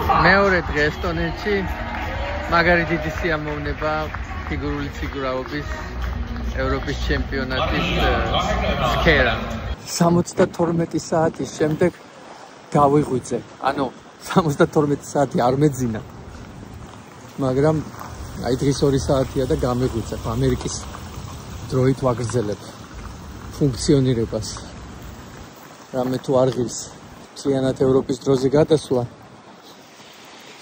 მეორე დღე ესტონეთში მაგარი დიდი სიამოვნება ფიგურული ციგურაობის ევროპის ჩემპიონატის სქერა. 72 საათის შემდეგ გავიღვიძე. ანუ 72 საათი არ მეძინა. მაგრამ აი დღეს 2 საათია და გამიღვიძებ ამერიკის დროით ვაგრძელებ ფუნქციონირებას. რამე თუ არ ღირს მთლიანად ევროპის დროზე გადასვლა.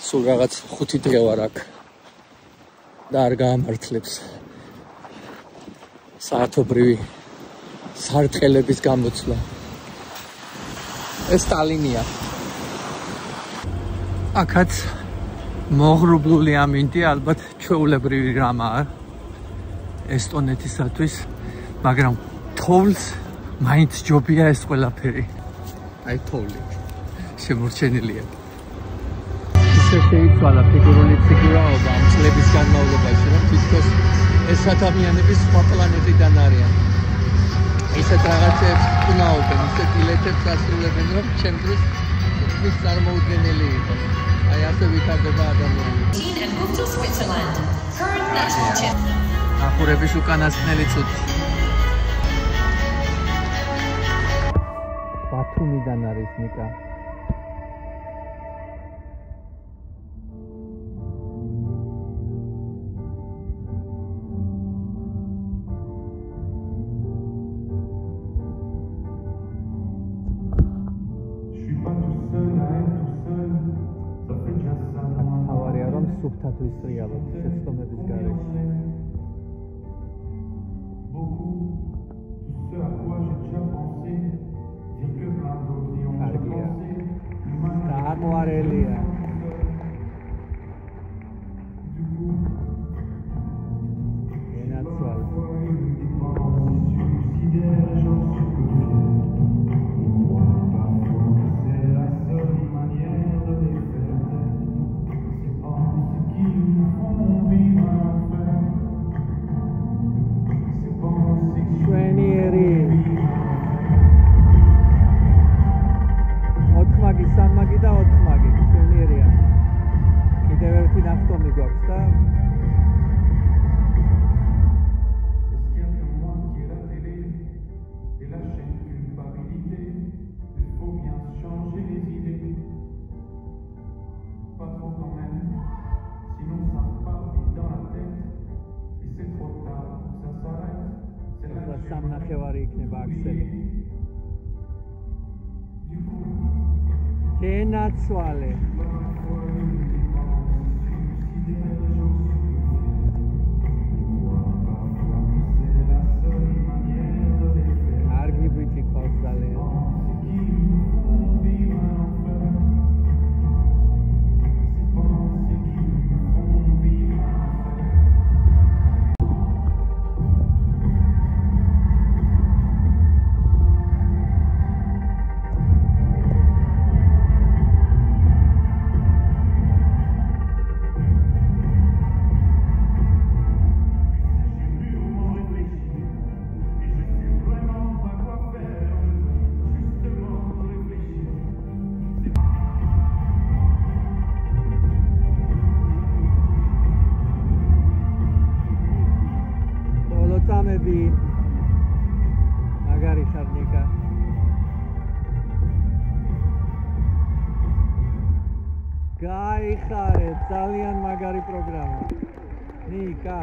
სულ რაღაც 5 დღე ვარ აქ და არ გაამართლებს საათობრივი სარტყელების გამოცვლა. ეს სტალინია. აქაც მოღრუბლული ამინდი ალბათ ჩვეულებრივი რამაა ესტონეთისათვის, მაგრამ თოვლს მაინც ჯობია ეს ყველაფერი. აი თოვლი შემორჩენილია. ისე შეიცვალა ფიგურული ციგურაობა ამ წლების განმავლობაში, რომ თითქოს ეს ადამიანები სხვა პლანეტიდან არიან. ისეთ რაღაცებს კვნაობენ, ისეთ ილეთებს ასრულებენ, რომ ჩემთვის ის წარმოუდგენელი იყო. აი ასე ვითარდება ადამიანები. ახურების უკანასკნელი წუთი. ბათუმიდან არის ნიკა. სუბთათვის რეალობ შეცდომების გარეშე. კარგია. დააკვარელია. ენაცვალ. სამნახევარი იქნება აქსელი. ენაცვალე. კარგი ბიჭი ყავს ძალიან. მაგარი ხარნიკა. გაიხარე, ძალიან მაგარი პროგრამა. ნიკა.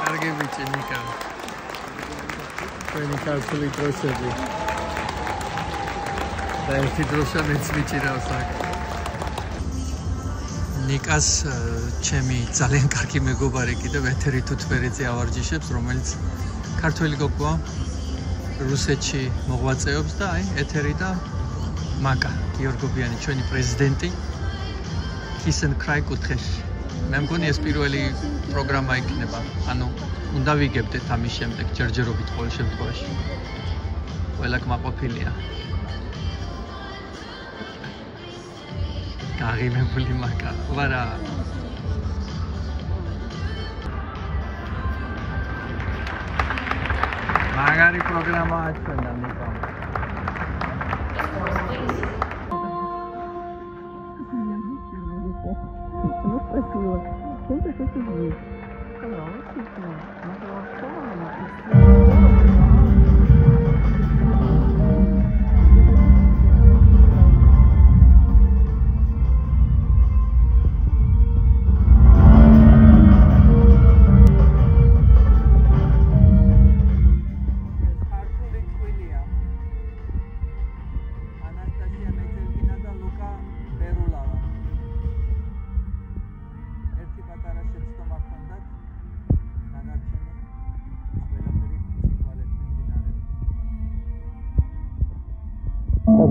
კარგი ბიჭი ნიკა. თქვენი ქართული დროშები. და ერთი დროშა მეც მიჭირავს აქ. ნიკას ჩემი ძალიან კარგი მეგობარი კიდევ ეთერი თუთბერიძე ავარჯიშებს, რომელიც ქართველი გოგოა, რუსეთში მოღვაწეობს და აი ეთერი და მაკა გიორგობიანი ჩვენი პრეზიდენტი Kiss and Cry კუთხეში. მე მგონი ეს პირველი პროგრამა იქნება. ანუ უნდა ვიგებდეთ ამის შემდეგ ჯერჯერობით ყოველ შემთხვევაში. ყველა კმაყოფილია. გაღიმებული მაკა. ვარა. მაგარი პროგრამაა ჩვენთან ნიკამ. Спасибо. Сколько ты сидишь?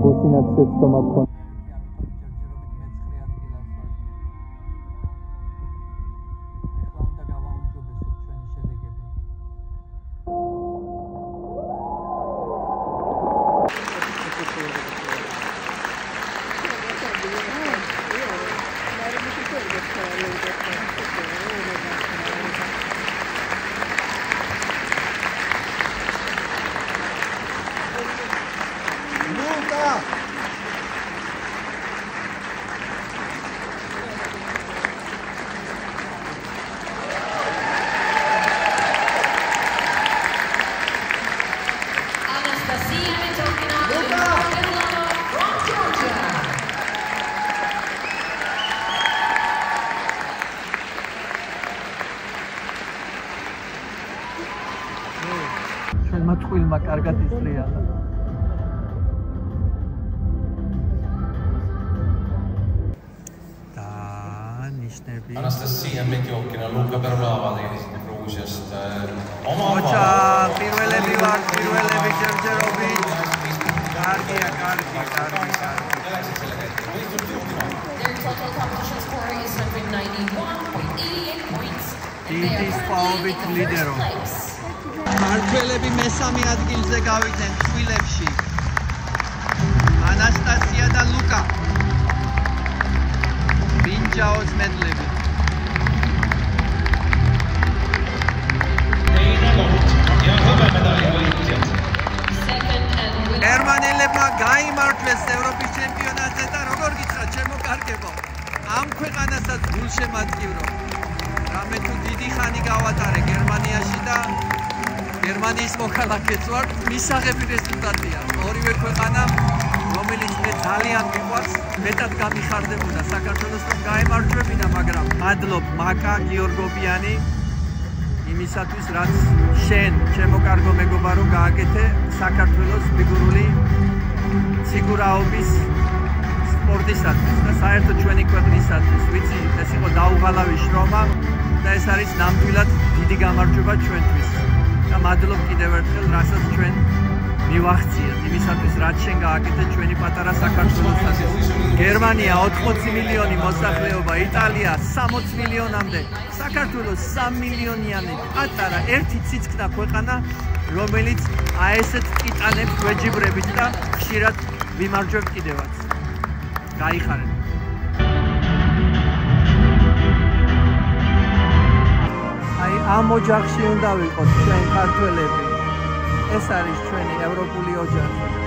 გუშინაც შეცდომა გქონდა. Matquilma კარგად ისრიალა. და ნიშნები. Anastasia Metjokina, Luka Berlavali Gruusiast. Ocha, პირველები ვარ, პირველები ჯერჯერობით. კარგია, კარგი. Their total competition score is 191.88 points. დიდი სპაობით ლიდერო. მართველები მესამე ადგილზე გავიდნენ თბილისში. ანასტასია და ლუკა. ბინჯაოს მედლები. გერმანელებმა გაიმარჯვეს ევროპის ჩემპიონატზე და როგორ გითხრათ, ჩემო კარგებო, ამ ქვეყანასაც გულშემატკივრო. რამე თუ დიდი ხანი გავატარე გერმანიაში და გერმანიის მოქალაქეც ვარ, მისაღები რეზულტატია. ორივე ქვეყანა, რომელიც მე ძალიან მიყვარს, მეტად გამიხარდებოდა საქართველოს რომ გაემარჯვებინა, მაგრამ მადლობ მაკა გიორგობიანი იმისათვის, რაც შენ, ჩემო კარგო მეგობარო, გააკეთე საქართველოს ფიგურული სიგურაობის სპორტისათვის და საერთოდ ჩვენი ქვეყნისათვის. ვიცი, ეს იყო დაუღალავი შრომა და ეს არის ნამდვილად დიდი გამარჯვება ჩვენთვის. და მადლობ კიდევ ერთხელ, რასაც ჩვენ მივახციეთ იმისათვის, რაც შენ გააკეთე ჩვენი პატარა საქართველოსთვის. გერმანია 80 მილიონი მოსახლეობა, იტალია 60 მილიონამდე, საქართველოს 3 მილიონიანი პატარა ერთი ციცქნა ქვეყანა, რომელიც აესეთ ტიტანებს ვეჯიბრებით და ხშირად ვიმარჯვებთ კიდევაც. გაიხარეთ. ამ ოჯახში უნდა ვიყოთ ჩვენ ქართველები. ეს არის ჩვენი ევროპული ოჯახი.